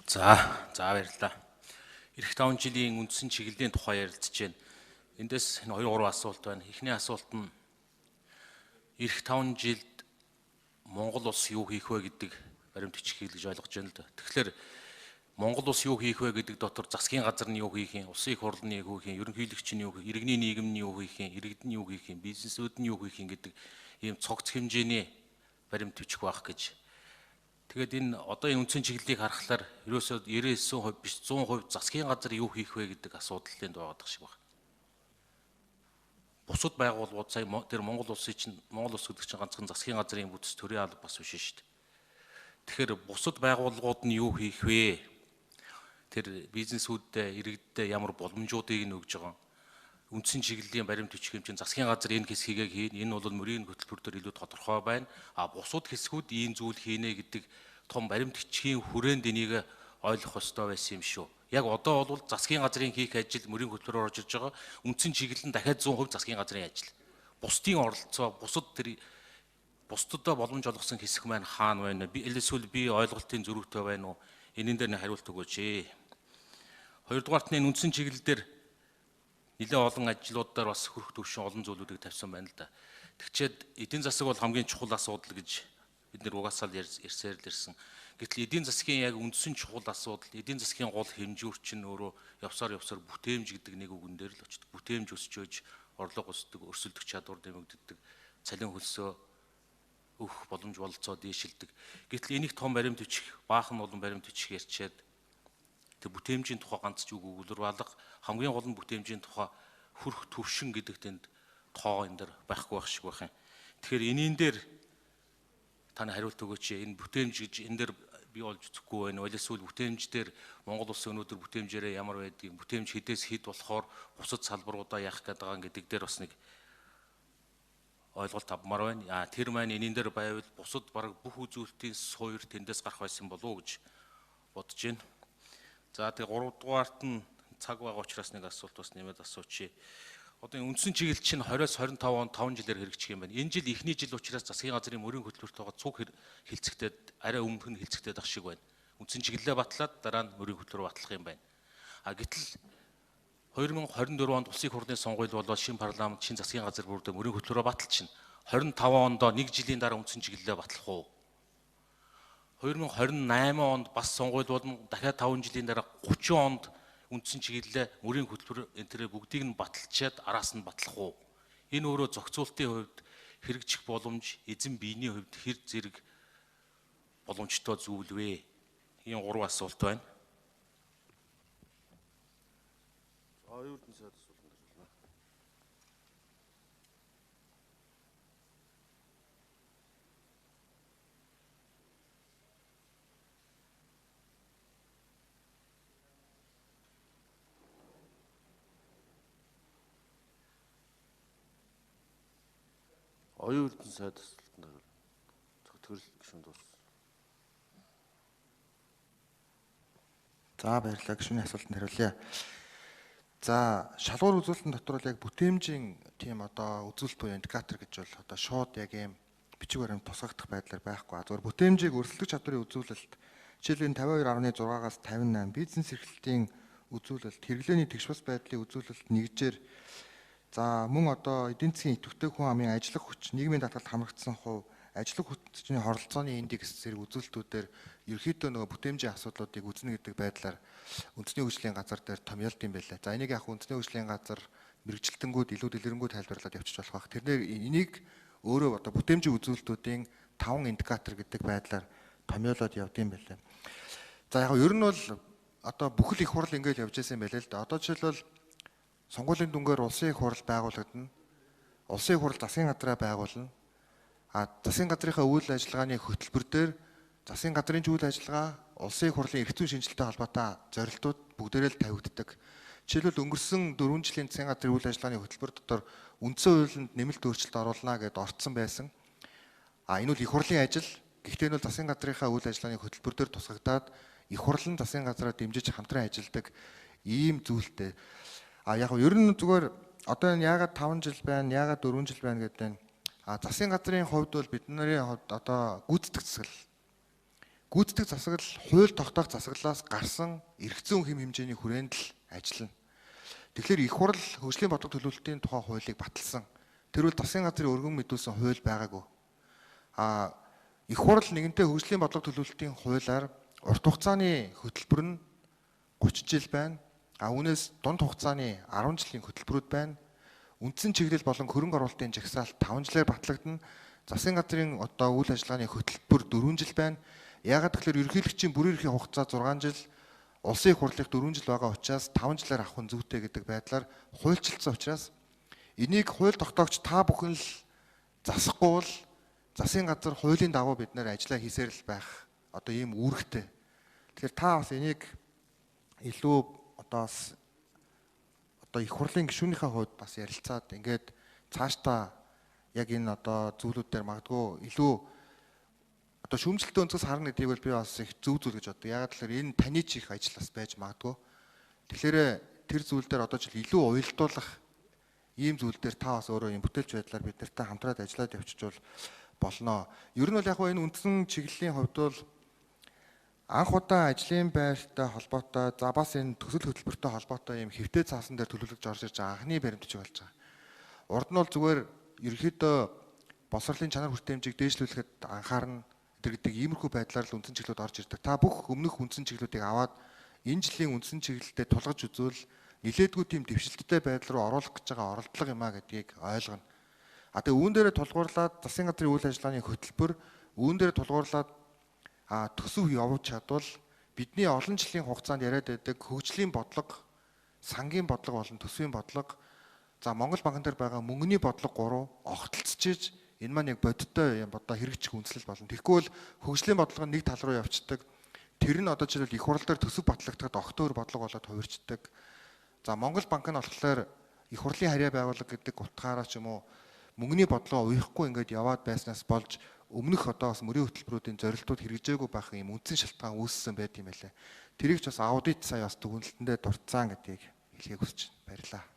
За баярлалаа. Ирэх 5 жилийн үндсэн чиглэлийн тухай ярилцж байна. Эндээс 2 3 асуулт байна. Эхний асуулт нь ирэх 5 жилд Монгол улс юу хийх вэ гэдэг баримт бичгийг гэж ойлгож байна л да. Тэгэхээр Монгол улс юу хийх вэ гэдэг дотор засгийн газар нь юу хийх юм, улсын их хурлын юу хийх юм, ерөнхийлөгч нь юу хийх, иргэний нийгэм нь юу хийх юм, иргэд нь юу хийх юм, бизнесүүд нь юу хийх юм гэдэг ийм цогц хэмжээний баримт бичих байх гэж. Тэгээд энэ одоо энэ үндсэн чиглэлийг харахаар ерөөсөө 99% биш 100% засгийн газар юу хийх вэ гэдэг асуудал энд байгаа шиг байна. Бусад байгууллагууд сая тэр Монгол улсын чинь Монгол улс гэдэг чинь ганцхан засгийн газрын бүтэц төрийн алба бас биш шүү дээ. Тэгэхээр бусад байгууллагууд нь юу хийх вэ? Тэр бизнесүүдэд, иргэдэд ямар боломжуудыг нь өгж байгаа. Үндсэн чиглэлийн баримт бичих юм чинь засгийн газар энэ хэсгийг хийн, энэ бол мөрийн хөтөлбөр дээр илүү тодорхой байна. А бусад хэсгүүд ийм зүйл хийнэ гэдэг том баримт бичгийн хүрээнд энийг ойлгох ёстой байсан юм шүү. Яг одоо бол засгийн газрын хийх ажил мөрийн хөтөлбөрөөр орж иж байгаа. Үндсэн чиглэл нь дахиад 100% засгийн газрын ажил. Бусдын оролцоо, бусдад боломж олгосон хэсэг маань хаана байна вэ? Эсвэл би ойлголтын зөрүүтэй байна уу? Энэн дээр нь хариулт өгөөч. Хоёрдугаарт нь үндсэн чиглэл дээр нэлээд олон ажлуудаар бас хөрөх төвшин олон зүйлүүдийг тавьсан байна л да. Тэгчээд эдийн засаг бол хамгийн чухал асуудал гэж бид нэр угаасаа л ярьсаар л ирсэн. Гэтэл эдийн засгийн яг үндсэн чухал асуудал, эдийн засгийн гол хэмжүүр чинь өөрөө явсаар бүтээмж гэдэг нэг үгэн дээр л очдог. Бүтээмж өсчөөж, орлого өсдөг, өрсөлдөх чадвар нэмэгддэг, цалин хөлсөө өөх боломж бололцоо дээшилдэг. Гэтэл энийг том баримт бичих, баахан олон баримт бичих ярьчаад тэг бүтээмжийн тухай ганц ч үг өгүүлбэр хамгийн гол нь бүтээмжийн тухай хүрх төвшин гэдэг тэнд тоо энэ дэр байхгүй байх шиг байх юм. Тэгэхээр энийн дээр таны хариулт өгөөч. Энэ бүтээмж гэж энэ дэр би олж үзэхгүй байна. Эсвэл бүтээмж дээр Монгол улсын өнөөдөр бүтээмжээрээ ямар байдгийг, бүтээмж хэдээс хэд болохоор бусад салбаруудаа яах гэдэг дээр бас нэг ойлголт авмаар байна. Тэр маань энийн дээр байвал бусад бараг бүх үзүүлэлтийн суур тэндээс гарах байсан болов уу гэж бодож байна. За тэгээ 3 дугаарт нь цаг байгаа учраас нэг асуулт бас нэмээд асуучих. Одоо энэ үндсэн чиглэл чинь 20-с 25 онд 5 жилээр хэрэгжих юм байна. Энэ жил эхний жил учраас засгийн газрын мөрийн хөтөлбөртөөгөө цуг хилцэгдээд арай өмнөх нь хилцэгдээд ах шиг байна. Үндсэн чиглэлээ батлаад дараа нь мөрийн хөтөлбөр батлах юм байна. Гэтэл 2024 онд улсын хурлын сонгуул болоод шинэ парламент, шинэ засгийн газар бүрдээ мөрийн хөтөлбөрөөр баталчихна. 25 онд нэг жилийн дараа үндсэн чиглэлээ батлах уу? 2028 онд бас сонгуул болно. Дахиад 5 жилийн дараа 30 онд үндсэн чиглэлээ мөрийн хөтөлбөр энэ бүгдийг нь баталчаад араас нь батлах уу? Энэ өөрөө зохицуултын хувьд хэрэгжих боломж, эзэн биений хувьд хэр зэрэг боломжтой зүйл вэ? Ийм 3 асуулт байна. Оюутан сайд асуултанд хариулна. Оюутан сайд асуултанд хариулна. Зөвтгөл гишүүн дууссан. За баярлалаа. Гишүүний асуултанд хариулъя. За шалгуур үзүүлэлтэн дотор бол яг бүтээмжийн тийм одоо үзүүлэлт буюу индикатор гэж бол одоо шууд яг ийм бичиг баримт тусгагдах байдлаар байхгүй. Зөвхөн бүтээмжийг өрсөлдөх чадварын үзүүлэлт жишээлбэл 52.6-аас 58 бизнес эрхлэлтийн үзүүлэлт, хэрэглээний тэгш бас байдлын үзүүлэлт нэгжээр за мөн одоо эдийн засгийн идэвхтэй хүн амын ажиллах хүч, нийгмийн татгалт хамрагдсан хувь, ажиллах хүчний хоролцооны индекс зэрэг үзүүлэлтүүдээр ерөөхдөө нөгөө бүтээмжийн асуудлуудыг үзнэ гэдэг байдлаар үндэсний хөгжлийн газар дээр томьёолт юм байлаа. За энийг яг үндэсний хөгжлийн газар мэрэгчлэлтэнгүүд илүү дэлгэрэнгүй тайлбарлаад явчих болох бах. Тэрнэр энийг өөрөө одоо бүтээмжийн үзүүлэлтүүдийн 5 индикатор гэдэг байдлаар томьёолоод явд юм байлаа. За яг ер нь бол одоо бүхэл их хурл ингээд явж байсан юм байлаа л да. Одоо жишээлбэл сонгуулийн дүнгээр улсын их хурл байгуулагдана. Улсын их хурл засгийн газраа байгуулна. Засгийн газрынхаа үйл ажиллагааны хөтөлбөр дээр засгийн газрын үйл ажиллагаа, улсын их хурлын эрх зүйн шинжилтэй холбоотой зорилтууд бүгдээрээ л тавигддаг. Жишээлбэл өнгөрсөн 4 жилийн засгийн газрын үйл ажиллагааны хөтөлбөр дотор үндсэн хуулинд нэмэлт өөрчлөлт оруулна гэдээ орцсон байсан. Энэ бол их хурлын ажил. Гэхдээ энэ бол засгийн газрынхаа үйл ажиллагааны хөтөлбөр дээр тусгагдаад их хурл нь засгийн газраа дэмжиж хамтран ажилладаг ийм зүйлтэй. Яг нь ер нь зүгээр одоо энэ яагаад 5 жил байна, яагаад 4 жил байна гэдэг нь засгийн газрын хувьд бол бидний хувьд одоо гүйцэтгэх засаг гүйцэтгэх засаглал хууль тогтоох засаглалаас гарсан эрх зүйн хэм хэмжээний хүрээнд л ажиллана. Тэгэхээр их хурл хөгжлийн бодлого төлөвлөлтийн тухай хуулийг баталсан. Тэр үл засгийн газрын өргөн мэдүүлсэн хууль байгаагүй. Их хурл нэгэнтээ хөгжлийн бодлого төлөвлөлтийн хуулиар урт хугацааны хөтөлбөр нь 30 жил байна. Үүнээс дунд хугацааны 10 жилийн хөтөлбөрүүд байна. Үндсэн чиглэл болон хөрөнгө оруулалтын жагсаалт 5 жилээр батлагдана. Засгийн газрын одоо үйл ажиллагааны хөтөлбөр 4 жил байна. Яагаад гэвэл ерөнхийлөгчийн бүрэн эрхийн хугацаа 6 жил, улсын их хурлынх 4 жил байгаа учраас 5 жилээр авах нь зүйтэй гэдэг байдлаар хуульчилсан учраас энийг хууль тогтоогч та бүхэн л засахгүй бол засгийн газар хуулийн дагуу бид нэр ажиллаа хийсээр л байх одоо ийм үүрэгтэй. Тэгэхээр та бас энийг илүү одоо их хурлын гишүүнийхээ хувьд бас ярилцаад ингээд цаашдаа яг энэ одоо зүйлүүдээр магадгүй илүү одоо шүүмжлэлтэй өнцгөөс харна гэдгийг бол би бас их зөв зүйл гэж боддог. Ягаад гэвэл энэ таны чих ажил бас байж магадгүй. Тэгэхээр тэр зүйл дээр одоо жил илүү уялдуулах ийм зүйл дээр та бас өөрөө юм бүтээлч байдлаар бид нартай хамтраад ажиллаад явчихвал болно. Ер нь бол яг энэ үндсэн чиглэлийн хувьд бол анх удаа ажлын байртай холбоотой за бас энэ төсөл хөтөлбөртэй холбоотой юм хэвтэй цаасан дээр төлөвлөж орж ирж байгаа анхны баримтч болж байгаа. Урд нь бол зүгээр ерөнхийдөө боловсролын чанар хүртээмжийг дээшлүүлэхэд анхаарна гэдэг иймэрхүү байдлаар л үндсэн чиглэлд орж ирдэг. Та бүх өмнөх үндсэн чиглэлүүдийг аваад энэ жилийн үндсэн чиглэлдээ тулгаж үзвэл нилээдгүй тийм дэвшилттэй байдал руу оруулах гэж байгаа оролдлого юм а гэдгийг ойлгоно. Тэгээ үүн дээрээ тулгуурлаад засгийн газрын үйл ажиллагааны хөтөлбөр үүн дээрээ тулгуурлаад төсөв явуулж чадвал бидний олон жилийн хугацаанд яриад байдаг хөгжлийн бодлого, сангийн бодлого болон төсвийн бодлого за Монгол банкн дээр байгаа мөнгөний бодлого 3 огтлцчихж энэ маань яг бодиттой юм одоо хэрэгжих үндэслэл болно. Тэгэхгүй бол хөгжлийн бодлого нь нэг тал руу явцдаг. Тэр нь одоо жишээл их хурл дээр төсөв батлагдахад октоор бодлого болоод хувирчдаг. За Монгол банк нь болохоор их хурлын харьяа байгууллага гэдэг утгаараа ч юм уу мөнгөний бодлогоо уяхгүй ингээд яваад байснаас болж өмнөх одоо бас мөрийн хөтөлбөрүүдийн зорилтууд хэрэгжээгүй байх юм үндсэн шалтгаан үүссэн байт юм байлаа. Тэрийг ч бас аудит сая бас дүгнэлтэндээ дурдсан гэдгийг хэлхийг хүсэж байна. Баярлалаа.